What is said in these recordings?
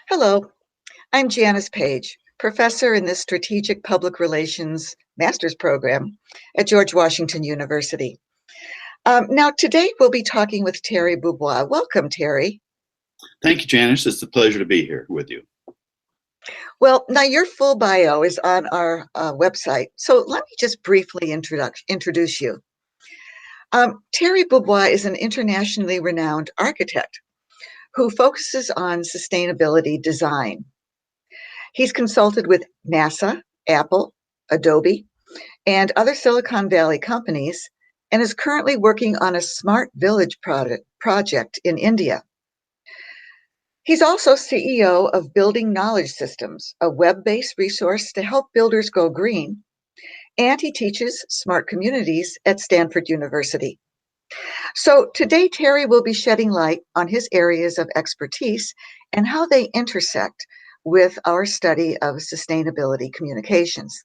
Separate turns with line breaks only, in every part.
Hello, I'm Janice Page, professor in the Strategic Public Relations Master's Program at George Washington University. Now, today we'll be talking with Terry Beaubois. Welcome, Terry.
Thank you, Janice. It's a pleasure to be here with you.
Well, now your full bio is on our website, so let me just briefly introduce you. Terry Beaubois is an internationally renowned architect who focuses on sustainability design. He's consulted with NASA, Apple, Adobe, and other Silicon Valley companies, and is currently working on a smart village project in India. He's also CEO of Building Knowledge Systems, a web-based resource to help builders go green, and he teaches smart communities at Stanford University. So today, Terry will be shedding light on his areas of expertise and how they intersect with our study of sustainability communications.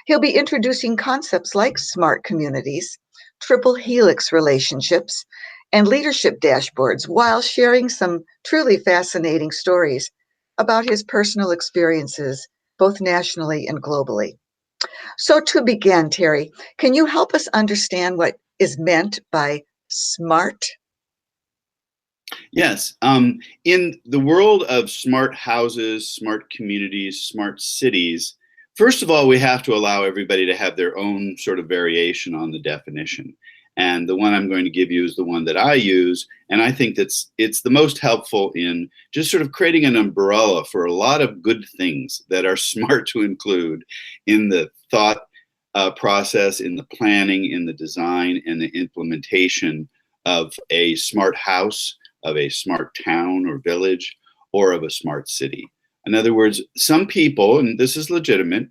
He'll be introducing concepts like smart communities, triple helix relationships, and leadership dashboards while sharing some truly fascinating stories about his personal experiences, both nationally and globally. So, to begin, Terry, can you help us understand what is meant by smart?
Yes. In the world of smart houses, smart communities, smart cities, first of all, we have to allow everybody to have their own sort of variation on the definition. And the one I'm going to give you is the one that I use. And I think it's the most helpful in just sort of creating an umbrella for a lot of good things that are smart to include in the thought process, in the planning, in the design, and the implementation of a smart house, of a smart town or village, or of a smart city. In other words, some people, and this is legitimate,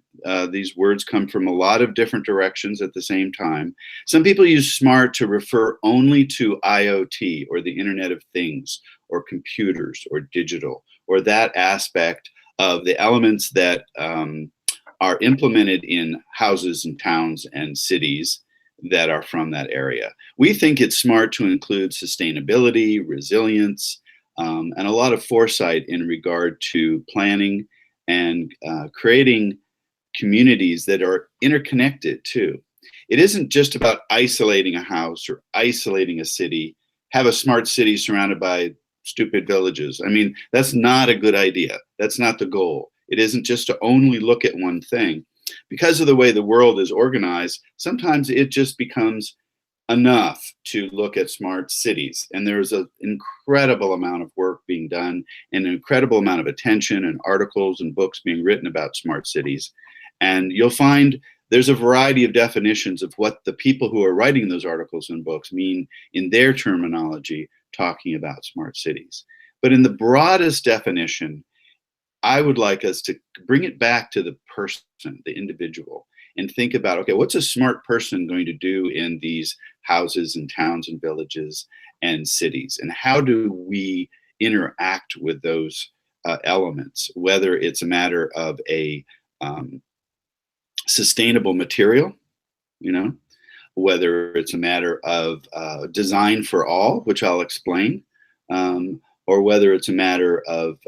these words come from a lot of different directions at the same time. Some people use smart to refer only to IoT, or the Internet of Things, or computers, or digital, or that aspect of the elements that are implemented in houses and towns and cities that are from that area. We think it's smart to include sustainability, resilience, and a lot of foresight in regard to planning and creating communities that are interconnected too. It isn't just about isolating a house or isolating a city, have a smart city surrounded by stupid villages. I mean, that's not a good idea. That's not the goal. It isn't just to only look at one thing. Because of the way the world is organized, sometimes it just becomes enough to look at smart cities. And there's an incredible amount of work being done and an incredible amount of attention and articles and books being written about smart cities. And you'll find there's a variety of definitions of what the people who are writing those articles and books mean in their terminology, talking about smart cities. But in the broadest definition, I would like us to bring it back to the person, the individual, and think about, okay, what's a smart person going to do in these houses and towns and villages and cities? And how do we interact with those elements, whether it's a matter of a sustainable material, whether it's a matter of design for all, which I'll explain, or whether it's a matter of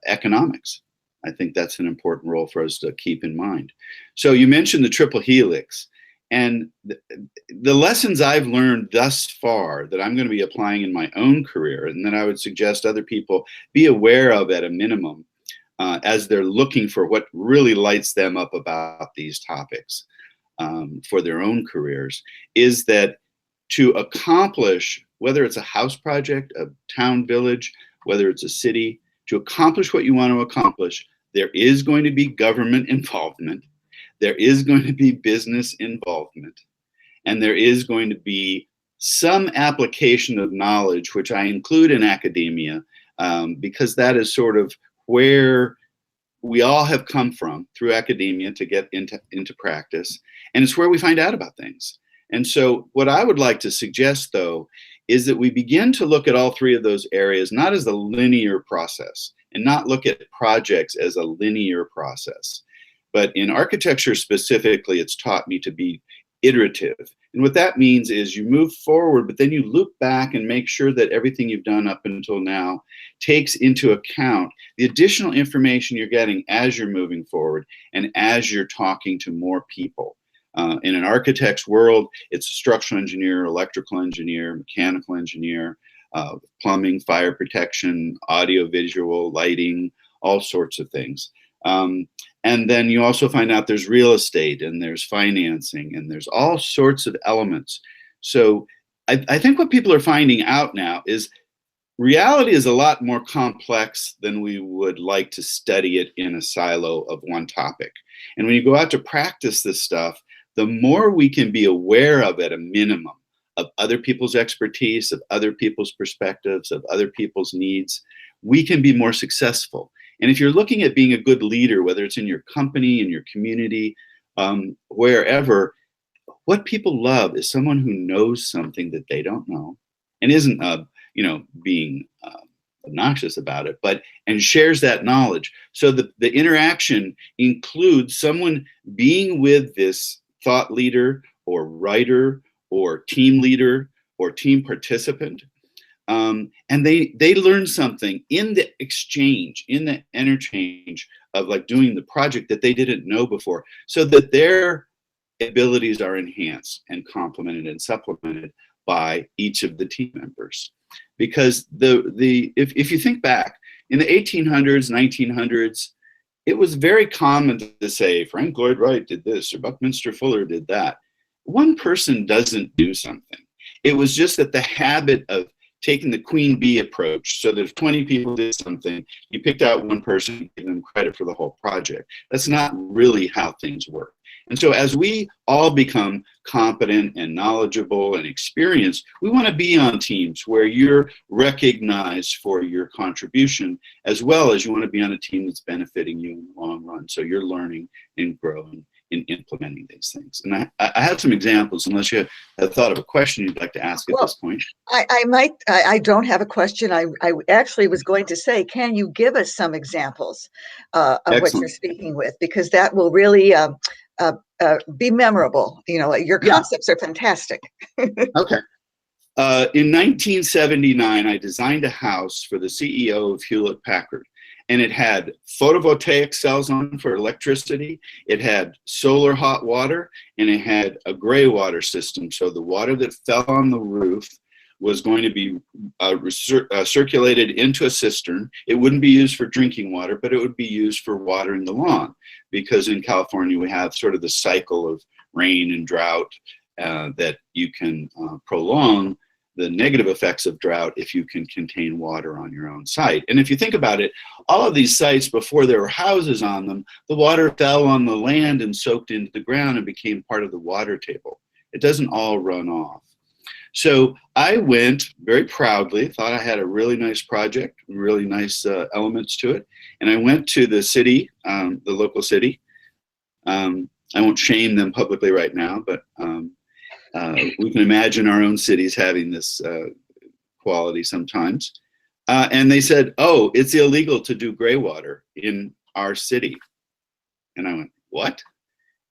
economics. I think that's an important role for us to keep in mind. So you mentioned the triple helix, and the lessons I've learned thus far that I'm going to be applying in my own career, and that I would suggest other people be aware of at a minimum as they're looking for what really lights them up about these topics for their own careers, is that to accomplish, whether it's a house project, a town, village, whether it's a city, to accomplish what you want to accomplish, there is going to be government involvement, there is going to be business involvement, and there is going to be some application of knowledge, which I include in academia, because that is sort of where we all have come from through academia to get into practice, and it's where we find out about things. And so what I would like to suggest, though, is that we begin to look at all three of those areas not as a linear process, and not look at projects as a linear process. But in architecture specifically, it's taught me to be iterative And what that means is you move forward, but then you loop back and make sure that everything you've done up until now takes into account the additional information you're getting as you're moving forward and as you're talking to more people. In an architect's world, it's a structural engineer, electrical engineer, mechanical engineer, plumbing, fire protection, audio, visual, lighting, all sorts of things. And then you also find out there's real estate and there's financing and there's all sorts of elements. So I think what people are finding out now is reality is a lot more complex than we would like to study it in a silo of one topic. And when you go out to practice this stuff, the more we can be aware of at a minimum of other people's expertise, of other people's perspectives, of other people's needs, we can be more successful. And if you're looking at being a good leader, whether it's in your company, in your community, wherever, what people love is someone who knows something that they don't know and isn't, being obnoxious about it, and shares that knowledge. So the interaction includes someone being with this thought leader or writer or team leader or team participant. And they learn something in the exchange, in the interchange of like doing the project that they didn't know before, so that their abilities are enhanced and complemented and supplemented by each of the team members. Because if you think back in the 1800s, 1900s, it was very common to say Frank Lloyd Wright did this or Buckminster Fuller did that. One person doesn't do something. It was just that the habit of taking the queen bee approach, so that if 20 people did something, you picked out one person and gave them credit for the whole project. That's not really how things work. And so as we all become competent and knowledgeable and experienced, we want to be on teams where you're recognized for your contribution, as well as you want to be on a team that's benefiting you in the long run. So you're learning and growing in implementing these things. And I have some examples, unless you have thought of a question you'd like to ask at this point.
I don't have a question. I actually was going to say, can you give us some examples of what you're speaking with? Because that will really be memorable. Your concepts are fantastic.
Okay. In 1979, I designed a house for the CEO of Hewlett Packard. And it had photovoltaic cells on for electricity. It had solar hot water, and it had a gray water system. So the water that fell on the roof was going to be circulated into a cistern. It wouldn't be used for drinking water, but it would be used for watering the lawn, because in California we have sort of the cycle of rain and drought that you can prolong the negative effects of drought if you can contain water on your own site. And if you think about it, all of these sites, before there were houses on them, the water fell on the land and soaked into the ground and became part of the water table. It doesn't all run off. So I went very proudly, thought I had a really nice project, really nice elements to it. And I went to the city, the local city. I won't shame them publicly right now, but we can imagine our own cities having this quality sometimes. And they said, oh, it's illegal to do gray water in our city. And I went, what?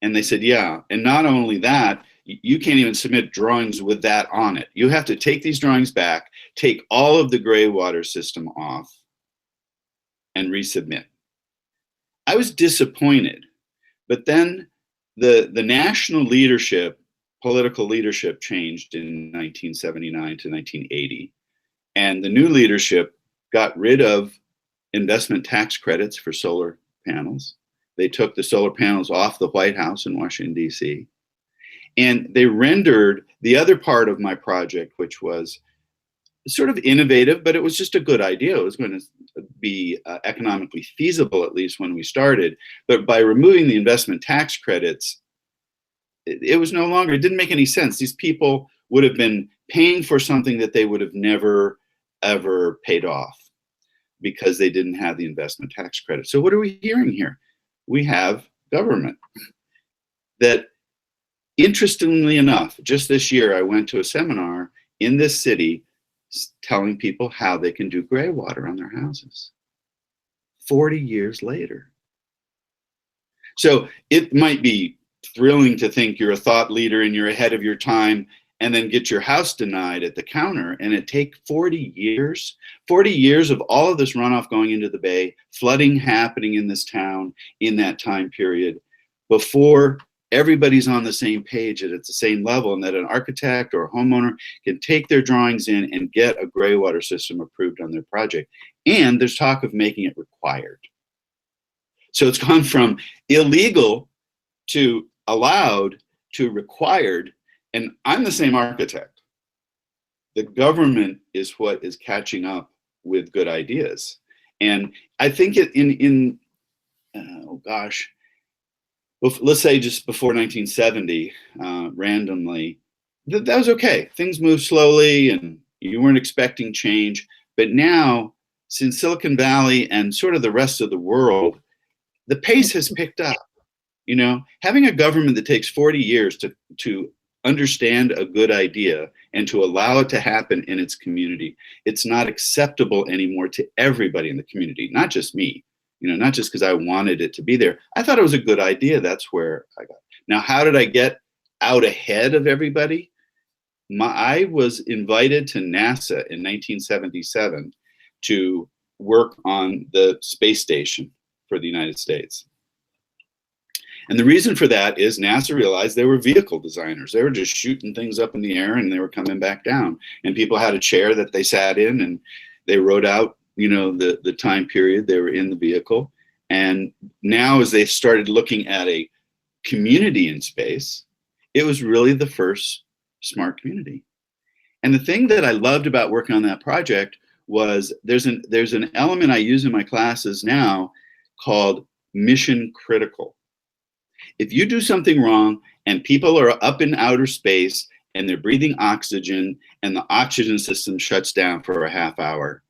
And they said, yeah. And not only that, you can't even submit drawings with that on it. You have to take these drawings back, take all of the gray water system off, and resubmit. I was disappointed. But then the national leadership, political leadership, changed in 1979 to 1980. And the new leadership got rid of investment tax credits for solar panels. They took the solar panels off the White House in Washington, D.C. And they rendered the other part of my project, which was sort of innovative, but it was just a good idea. It was going to be economically feasible, at least when we started. But by removing the investment tax credits, it was no longer, it didn't make any sense. These people would have been paying for something that they would have never, ever paid off because they didn't have the investment tax credit. So what are we hearing here? We have government that, interestingly enough, just this year, I went to a seminar in this city telling people how they can do gray water on their houses 40 years later. So it might be thrilling to think you're a thought leader and you're ahead of your time, and then get your house denied at the counter, and it take 40 years of all of this runoff going into the bay, flooding happening in this town in that time period, before everybody's on the same page and at the same level, and that an architect or a homeowner can take their drawings in and get a gray water system approved on their project. And there's talk of making it required. So it's gone from illegal to allowed to required. And I'm the same architect. The government is what is catching up with good ideas. And I think let's say just before 1970, randomly, that was okay. Things moved slowly and you weren't expecting change. But now, since Silicon Valley and sort of the rest of the world, the pace has picked up. You know, having a government that takes 40 years to understand a good idea and to allow it to happen in its community, it's not acceptable anymore to everybody in the community, not just me, you know, not just because I wanted it to be there. I thought it was a good idea. That's where I got. Now, how did I get out ahead of everybody? I was invited to NASA in 1977 to work on the space station for the United States. And the reason for that is NASA realized they were vehicle designers. They were just shooting things up in the air and they were coming back down. And people had a chair that they sat in and they wrote out, you know, the time period they were in the vehicle. And now, as they started looking at a community in space, it was really the first smart community. And the thing that I loved about working on that project was there's an element I use in my classes now called mission critical. If you do something wrong and people are up in outer space and they're breathing oxygen and the oxygen system shuts down for a half hour,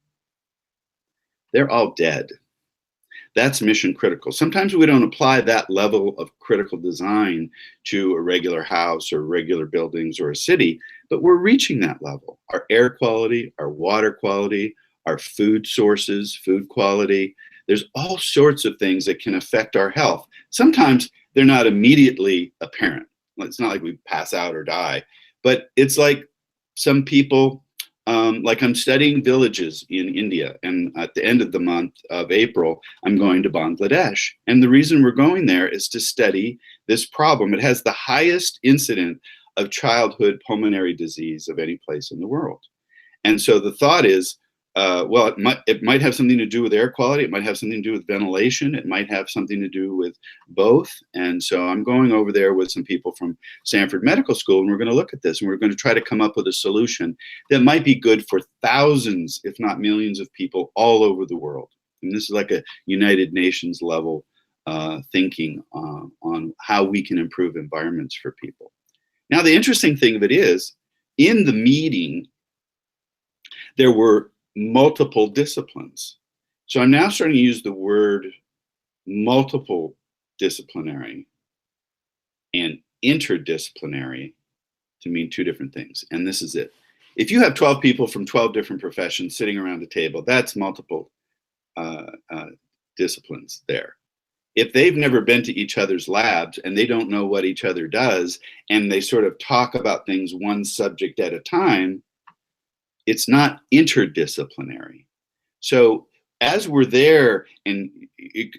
they're all dead. That's mission critical. Sometimes we don't apply that level of critical design to a regular house or regular buildings or a city, but we're reaching that level. Our air quality, our water quality, our food sources, food quality. There's all sorts of things that can affect our health. Sometimes they're not immediately apparent. It's not like we pass out or die, but it's like some people, like I'm studying villages in India, and at the end of the month of April, I'm going to Bangladesh. And the reason we're going there is to study this problem. It has the highest incidence of childhood pulmonary disease of any place in the world. And so the thought is, well, it might have something to do with air quality. It might have something to do with ventilation. It might have something to do with both. And so I'm going over there with some people from Stanford Medical School, and we're going to look at this, and we're going to try to come up with a solution that might be good for thousands, if not millions of people all over the world. And this is like a United Nations level thinking on how we can improve environments for people. Now, the interesting thing of it is, in the meeting, there were multiple disciplines. So I'm now starting to use the word multiple disciplinary and interdisciplinary to mean two different things. And this is it. If you have 12 people from 12 different professions sitting around a table, that's multiple disciplines there. If they've never been to each other's labs and they don't know what each other does, and they sort of talk about things one subject at a time, it's not interdisciplinary. So as we're there and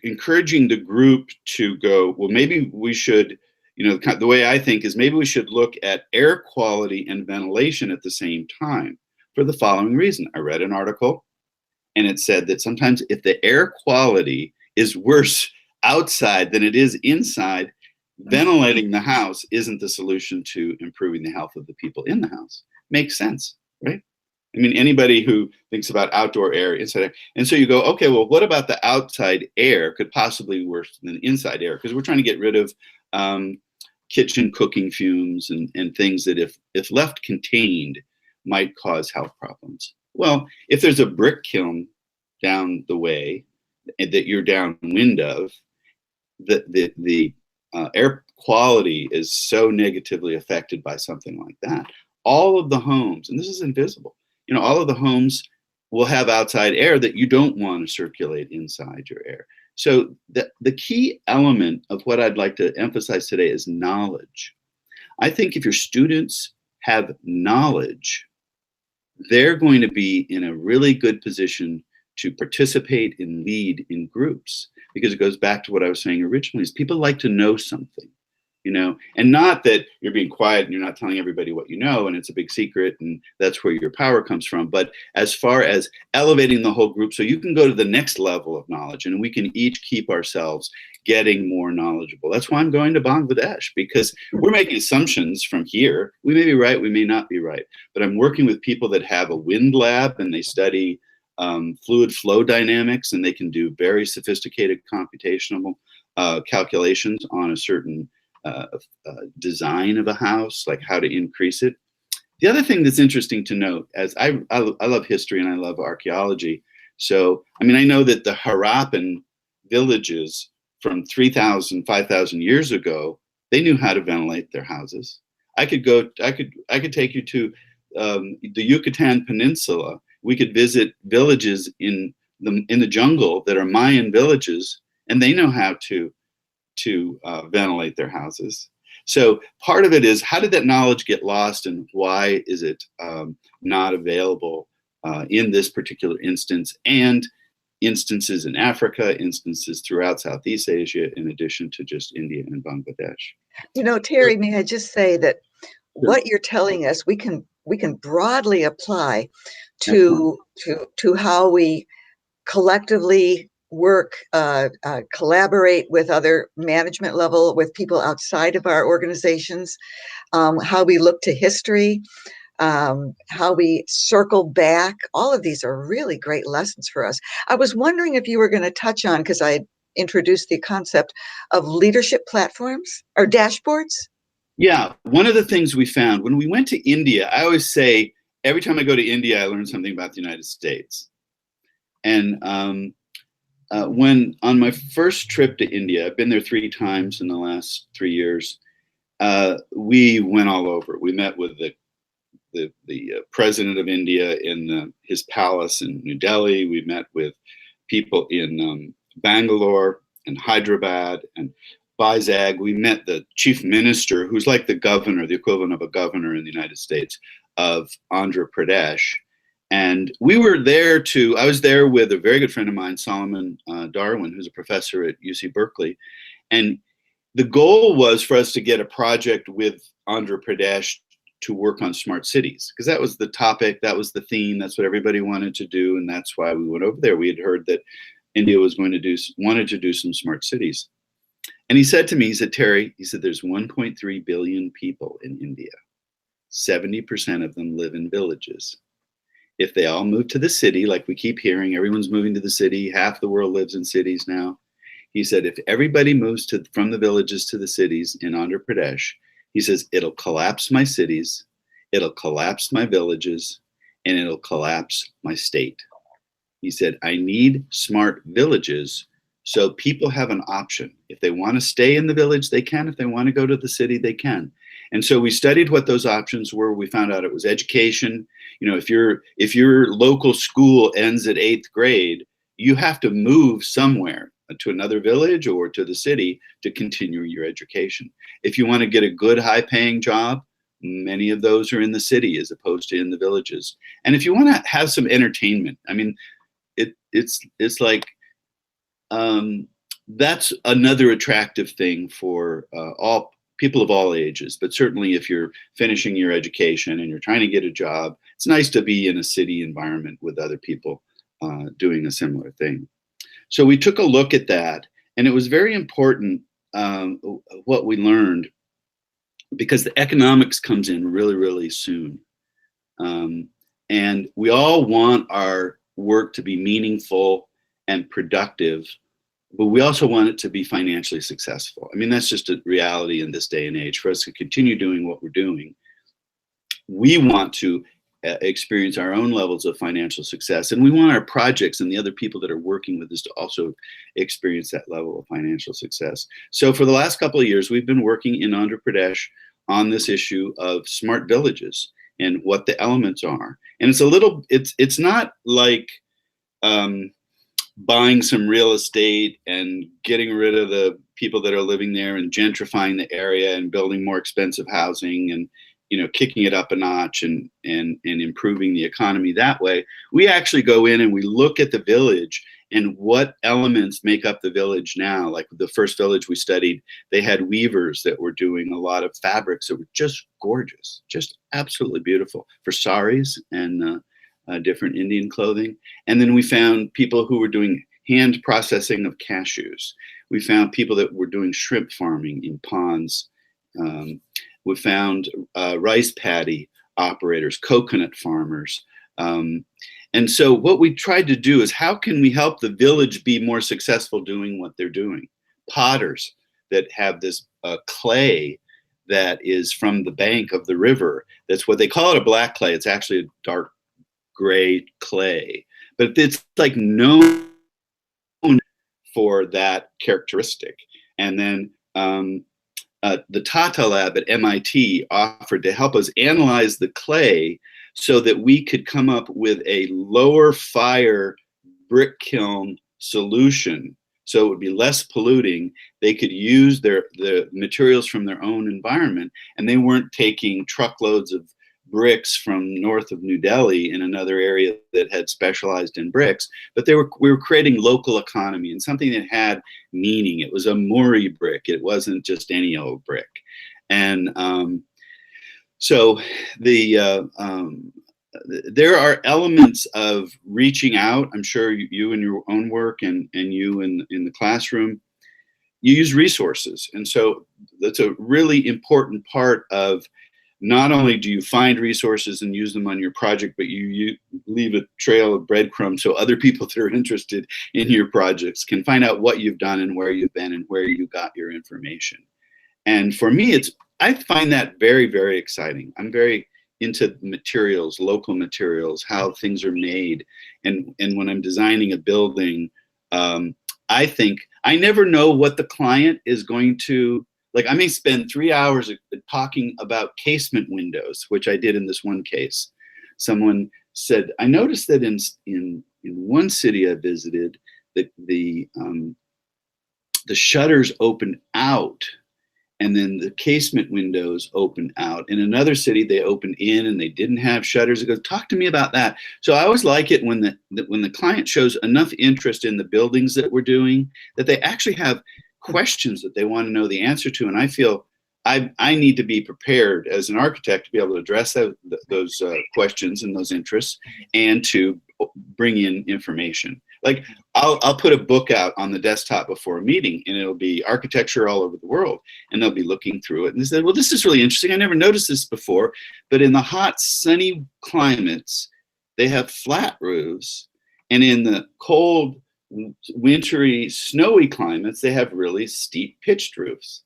encouraging the group to go, well, maybe we should, you know, the way I think is maybe we should look at air quality and ventilation at the same time for the following reason. I read an article and it said that sometimes if the air quality is worse outside than it is inside, ventilating the house isn't the solution to improving the health of the people in the house. Makes sense, right? I mean, anybody who thinks about outdoor air, inside air. And so you go, okay, well, what about the outside air could possibly be worse than inside air? Because we're trying to get rid of kitchen cooking fumes and things that if left contained might cause health problems. Well, if there's a brick kiln down the way that you're downwind of, the air quality is so negatively affected by something like that. All of the homes, and this is invisible, all of the homes will have outside air that you don't want to circulate inside your air. So the key element of what I'd like to emphasize today is knowledge. I think if your students have knowledge, they're going to be in a really good position to participate and lead in groups, because it goes back to what I was saying originally, is people like to know something, and not that you're being quiet and you're not telling everybody what you know and it's a big secret and that's where your power comes from, but as far as elevating the whole group so you can go to the next level of knowledge and we can each keep ourselves getting more knowledgeable. That's why I'm going to Bangladesh, because we're making assumptions from here. We may be right, we may not be right, but I'm working with people that have a wind lab and they study fluid flow dynamics, and they can do very sophisticated computational calculations on a certain design of a house, like how to increase it. The other thing that's interesting to note, as I love history and I love archaeology. So, I mean, I know that the Harappan villages from 3,000, 5,000 years ago, they knew how to ventilate their houses. I could take you to the Yucatan Peninsula. We could visit villages in the jungle that are Mayan villages, and they know how to ventilate their houses. So part of it is, how did that knowledge get lost, and why is it not available in this particular instance, and instances in Africa, instances throughout Southeast Asia, in addition to just India and Bangladesh.
Terry, may I just say that
Sure.
what you're telling us, we can broadly apply
Excellent.
to how we collectively work, collaborate with other management level, with people outside of our organizations, how we look to history, how we circle back. All of these are really great lessons for us. I was wondering if you were going to touch on, because I introduced the concept of leadership platforms or dashboards.
Yeah, one of the things we found when we went to India, I always say every time I go to India, I learn something about the United States. And when on my first trip to India, I've been there 3 times in the last 3 years. We went all over. We met with the president of India in his palace in New Delhi. We met with people in Bangalore and Hyderabad and Vizag. We met the chief minister, who's like the governor, the equivalent of a governor in the United States, of Andhra Pradesh. And we were there I was there with a very good friend of mine, Solomon Darwin, who's a professor at UC Berkeley. And the goal was for us to get a project with Andhra Pradesh to work on smart cities, because that was the topic, that was the theme, that's what everybody wanted to do, and that's why we went over there. We had heard that India wanted to do some smart cities. And he said to me, he said, Terry, there's 1.3 billion people in India. 70% of them live in villages. If they all move to the city, like we keep hearing, everyone's moving to the city, half the world lives in cities now. He said, if everybody moves from the villages to the cities in Andhra Pradesh, he says, it'll collapse my cities, it'll collapse my villages, and it'll collapse my state. He said, I need smart villages so people have an option. If they want to stay in the village, they can. If they want to go to the city, they can. And so we studied what those options were. We found out it was education. If your local school ends at 8th grade, you have to move somewhere to another village or to the city to continue your education. If you want to get a good high-paying job, many of those are in the city as opposed to in the villages. And if you want to have some entertainment, I mean, it's like that's another attractive thing for all people of all ages. But certainly if you're finishing your education and you're trying to get a job, it's nice to be in a city environment with other people doing a similar thing. So we took a look at that, and it was very important what we learned, because the economics comes in really, really soon. And we all want our work to be meaningful and productive, but we also want it to be financially successful. I mean, that's just a reality in this day and age. For us to continue doing what we're doing, we want to experience our own levels of financial success, and we want our projects and the other people that are working with us to also experience that level of financial success. So for the last couple of years, we've been working in Andhra Pradesh on this issue of smart villages and what the elements are. And it's not like buying some real estate and getting rid of the people that are living there and gentrifying the area and building more expensive housing and, you know, kicking it up a notch and improving the economy that way. We actually go in and we look at the village and what elements make up the village now. Like the first village we studied, they had weavers that were doing a lot of fabrics that were just gorgeous, just absolutely beautiful for saris and different Indian clothing. And then we found people who were doing hand processing of cashews. We found people that were doing shrimp farming in ponds. We found rice paddy operators, coconut farmers. And so what we tried to do is how can we help the village be more successful doing what they're doing? Potters that have this clay that is from the bank of the river. That's what they call it, a black clay. It's actually a dark gray clay, but it's like known for that characteristic. And then the Tata Lab at MIT offered to help us analyze the clay so that we could come up with a lower fire brick kiln solution. So it would be less polluting. They could use the materials from their own environment, and they weren't taking truckloads of bricks from north of New Delhi in another area that had specialized in bricks, but we were creating local economy and something that had meaning. It was a Muri brick. It wasn't just any old brick. And so there are elements of reaching out. I'm sure you in your own work and you in the classroom, you use resources. And so that's a really important part of not only do you find resources and use them on your project, but you leave a trail of breadcrumbs so other people that are interested in your projects can find out what you've done and where you've been and where you got your information. And for me, I find that very, very exciting. I'm very into materials, local materials, how things are made. And when I'm designing a building, I think I never know what the client is going to like. I may spend 3 hours talking about casement windows, which I did in this one case. Someone said, I noticed that in one city I visited, that the shutters opened out and then the casement windows opened out. In another city, they opened in and they didn't have shutters. It goes, talk to me about that. So I always like it when the client shows enough interest in the buildings that we're doing that they actually have questions that they want to know the answer to. And I feel I need to be prepared as an architect to be able to address those questions and those interests and to bring in information. Like I'll put a book out on the desktop before a meeting and it'll be architecture all over the world, and they'll be looking through it and they say, well, this is really interesting. I never noticed this before, but in the hot, sunny climates, they have flat roofs, and in the cold, wintry, snowy climates, they have really steep pitched roofs.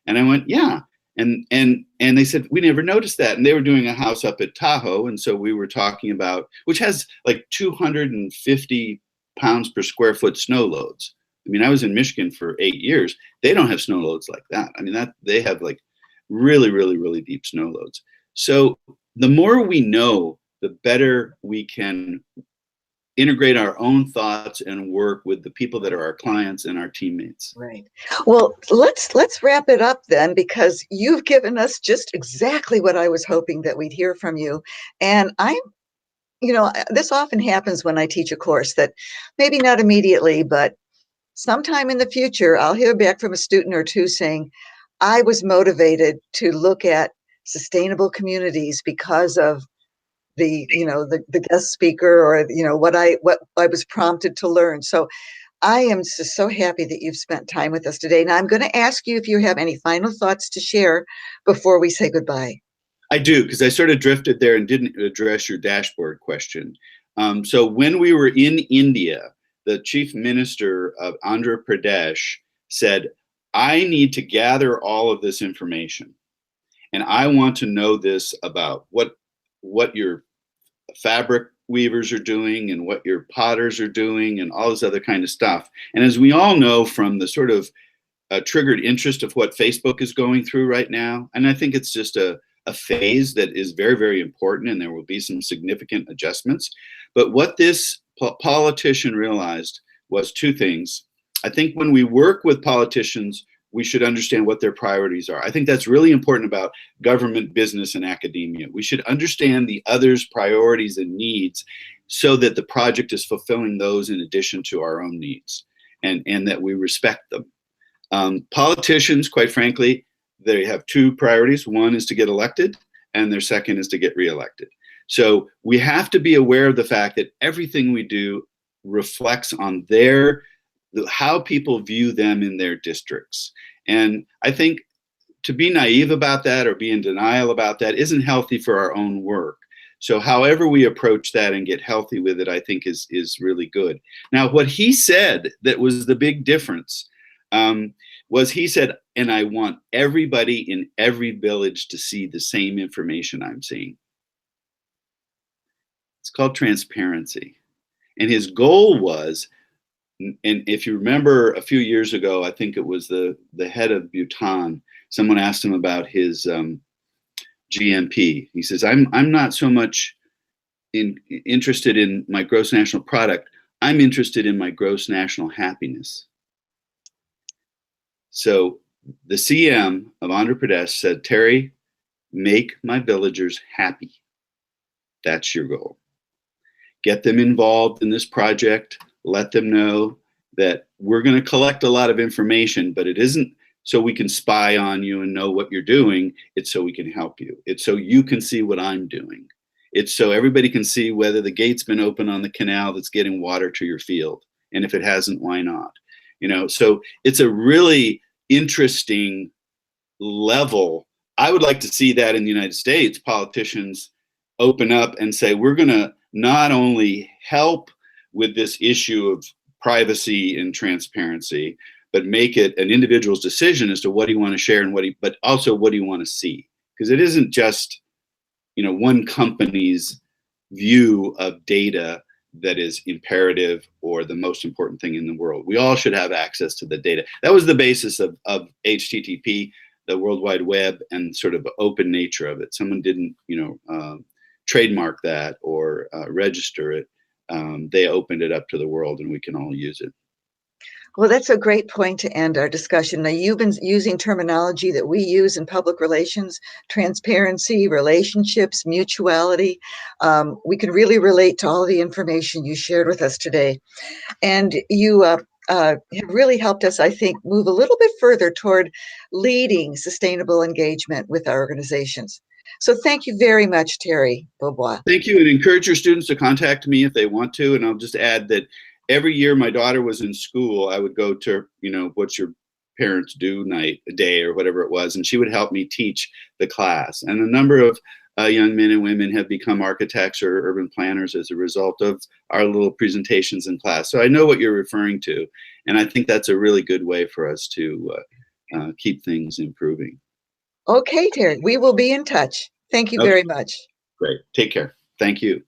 And I went, yeah. And they said, we never noticed that. And they were doing a house up at Tahoe. And so we were talking about, which has like 250 pounds per square foot snow loads. I mean, I was in Michigan for 8 years. They don't have snow loads like that. I mean, they have like really, really, really deep snow loads. So the more we know, the better we can integrate our own thoughts and work with the people that are our clients and our teammates.
Right. Well, let's wrap it up then, because you've given us just exactly what I was hoping that we'd hear from you. And this often happens when I teach a course that maybe not immediately, but sometime in the future, I'll hear back from a student or two saying, I was motivated to look at sustainable communities because of the guest speaker, or what I was prompted to learn. So I am just so happy that you've spent time with us today. Now I'm going to ask you if you have any final thoughts to share before we say goodbye.
I do, because I sort of drifted there and didn't address your dashboard question. So when we were in India, the chief minister of Andhra Pradesh said, I need to gather all of this information. And I want to know this about what your fabric weavers are doing and what your potters are doing and all this other kind of stuff. And as we all know from the sort of triggered interest of what Facebook is going through right now, and I think it's just a phase that is very, very important, and there will be some significant adjustments. But what this politician realized was two things. I think when we work with politicians, we should understand what their priorities are. I think that's really important about government, business, and academia. We should understand the other's priorities and needs so that the project is fulfilling those in addition to our own needs, and that we respect them. Politicians, quite frankly, they have two priorities. One is to get elected, and their second is to get reelected. So we have to be aware of the fact that everything we do reflects on how people view them in their districts. And I think to be naive about that or be in denial about that isn't healthy for our own work. So however we approach that and get healthy with it, I think is really good. Now, what he said that was the big difference was he said, and I want everybody in every village to see the same information I'm seeing. It's called transparency. And his goal was, and if you remember a few years ago, I think it was the head of Bhutan, someone asked him about his GMP. He says, I'm not so much interested in my gross national product. I'm interested in my gross national happiness. So the CM of Andhra Pradesh said, Terry, make my villagers happy. That's your goal. Get them involved in this project. Let them know that we're going to collect a lot of information, but it isn't so we can spy on you and know what you're doing. It's so we can help you. It's so you can see what I'm doing. It's so everybody can see whether the gate's been open on the canal that's getting water to your field. And if it hasn't, why not? So it's a really interesting level. I would like to see that in the United States, politicians open up and say, we're going to not only help with this issue of privacy and transparency, but make it an individual's decision as to what do you want to share and but also what do you want to see? Because it isn't just, one company's view of data that is imperative or the most important thing in the world. We all should have access to the data. That was the basis of HTTP, the World Wide Web, and sort of the open nature of it. Someone didn't, trademark that or register it. They opened it up to the world and we can all use it.
Well, that's a great point to end our discussion. Now, you've been using terminology that we use in public relations: transparency, relationships, mutuality. We can really relate to all the information you shared with us today. And you have really helped us, I think, move a little bit further toward leading sustainable engagement with our organizations. So thank you very much, Terry Beaubois.
Thank you, and encourage your students to contact me if they want to. And I'll just add that every year my daughter was in school, I would go to, what's your parents do day or whatever it was, and she would help me teach the class. And a number of young men and women have become architects or urban planners as a result of our little presentations in class. So I know what you're referring to, and I think that's a really good way for us to keep things improving.
Okay, Terry, we will be in touch. Thank you very much.
Great. Take care. Thank you.